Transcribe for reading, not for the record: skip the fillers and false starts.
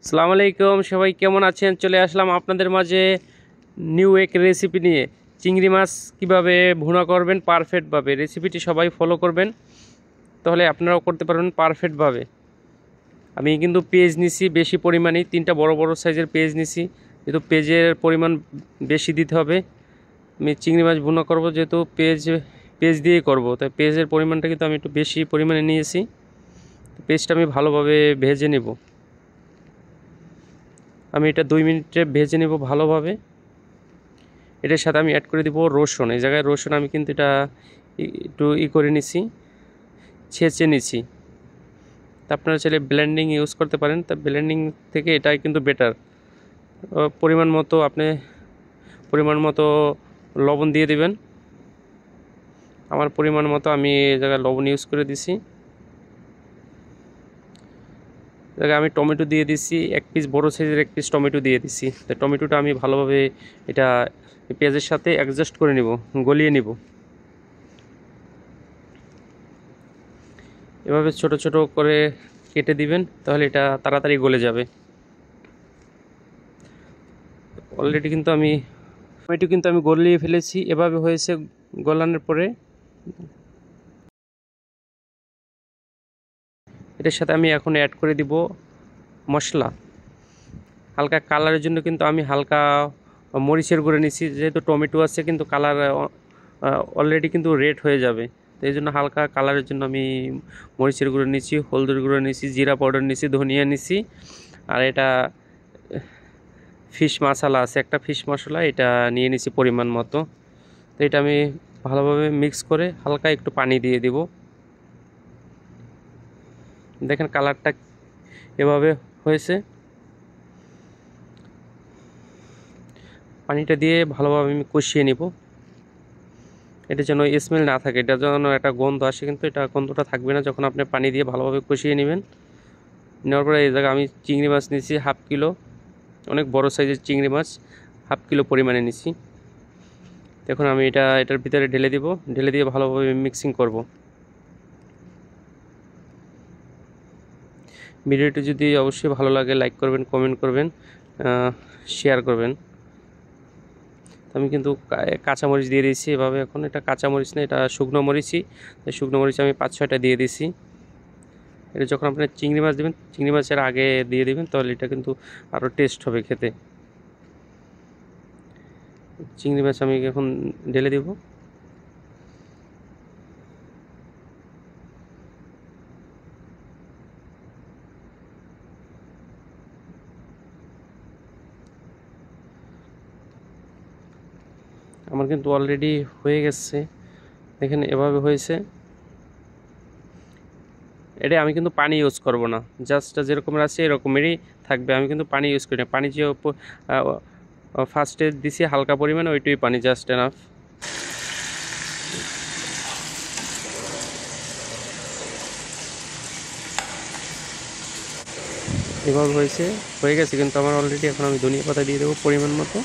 আসসালামু আলাইকুম, সবাই কেমন আছেন? চলে আসলাম আপনাদের মাঝে নিউ এক রেসিপি নিয়ে। চিংড়ি মাছ কিভাবে ভুনা করবেন পারফেক্টভাবে। রেসিপিটি সবাই ফলো করবেন, তাহলে আপনারাও করতে পারবেন পারফেক্টভাবে। আমি কিন্তু পেঁয়াজ নিছি বেশি পরিমাণে, 3টা বড় বড় সাইজের পেঁয়াজ নিছি, যেহেতু পেঁয়াজের পরিমাণ বেশি দিতে হবে। আমি চিংড়ি মাছ ভুনা করব, যেহেতু পেঁয়াজ দিয়েই করব, তাই পেঁয়াজের পরিমাণটা কিন্তু আমি একটু বেশি পরিমাণে নিয়েছি। পেঁয়াজটা আমি ভালোভাবে ভেজে নেব। আমি এটা 2 মিনিটে ভেজে নেব ভালোভাবে। এটার সাথে আমি অ্যাড করে দিব রসুন। এই জায়গায় রসুন আমি কিন্তু এটা একটু করে নিছি, ছেঁচে নিছি। তা আপনারা চাইলে ব্লেন্ডিং ইউজ করতে পারেন, তা ব্লেন্ডিং থেকে এটাই কিন্তু বেটার। পরিমাণ মতো লবণ দিয়ে দিবেন। আমার পরিমাণ মতো আমি এই জায়গায় লবণ ইউজ করে দিছি। জায়গায় আমি টমেটো দিয়ে দিছি, 1 পিস বড় সাইজের 1 পিস টমেটো দিয়ে দিছি। তো টমেটোটা আমি ভালোভাবে এটা পেঁয়াজের সাথে অ্যাডজাস্ট করে নিব, গলিয়ে নিব। এভাবে ছোট ছোট করে কেটে দিবেন, তাহলে এটা তাড়াতাড়ি গলে যাবে। অলরেডি কিন্তু আমি টমেটো গলিয়ে ফেলেছি। এভাবে হয়েছে গলানোর পরে এটার সাথে আমি এখন অ্যাড করে দিব মশলা। হালকা কালারের জন্য কিন্তু আমি হালকা মরিচের গুঁড়ো নিছি, যেহেতু টমেটো আছে কিন্তু কালার অলরেডি কিন্তু রেড হয়ে যাবে। তো এই জন্য হালকা কালারের জন্য আমি মরিচের গুঁড়ো নিছি, হলদের গুঁড়ো নিছি, জিরা পাউডার নিছি, ধনিয়া নিছি। আর এটা ফিশ মশলা আছে, একটা ফিশ মশলা, এটা নিয়ে নিছি পরিমাণ মতো। তো এটা আমি ভালোভাবে মিক্স করে হালকা একটু পানি দিয়ে দিব। দেখেন কালারটা এভাবে হয়েছে। পানিটা দিয়ে ভালোভাবে আমি কষিয়ে নিব। এটা যেন স্মেল না থাকে, এটা যেন একটা গন্ধ আসে, কিন্তু এটা গন্ধটা থাকবে না যখন আপনি পানি দিয়ে ভালোভাবে কষিয়ে নেবেন। নেওয়ার পরে এই জায়গায় আমি চিংড়ি মাছ নিয়েছি 1/2 কিলো, অনেক বড় সাইজের চিংড়ি মাছ 1/2 কিলো পরিমাণে নিয়েছি। এখন আমি এটার ভিতরে ঢেলে দিব, ঢেলে দিয়ে ভালোভাবে মিক্সিং করব। ভিডিওটি যদি অবশ্যই ভালো লাগে লাইক করবেন, কমেন্ট করবেন, শেয়ার করবেন। আমি কিন্তু কাঁচামরিচ দিয়ে দিয়েছি এভাবে। এখন এটা কাঁচামরিচ না, এটা শুকনো মরিচই। শুকনো মরিচ আমি 5-6টা দিয়ে দিয়েছি। এটা যখন আপনি চিংড়ি মাছ দেবেন, চিংড়ি মাছের আগে দিয়ে দিবেন, তাহলে এটা কিন্তু আরও টেস্ট হবে খেতে। চিংড়ি মাছ আমি এখন ঢেলে দেব। আমার কিন্তু অলরেডি হয়ে গেছে, দেখেন এভাবে হয়েছে। এটা আমি কিন্তু পানি ইউজ করব না, জাস্ট যেরকম আছে এরকমেরই থাকবে। আমি কিন্তু পানি ইউজ করি না। পানি যে ফার্স্টে দিছি হালকা পরিমাণে, ওইটুই পানি, জাস্ট এনাফ। এভাবে হয়ে গেছে কিন্তু আমার অলরেডি। এখন আমি ধনিয়া পাতা দিয়ে দেবো পরিমাণ মতো।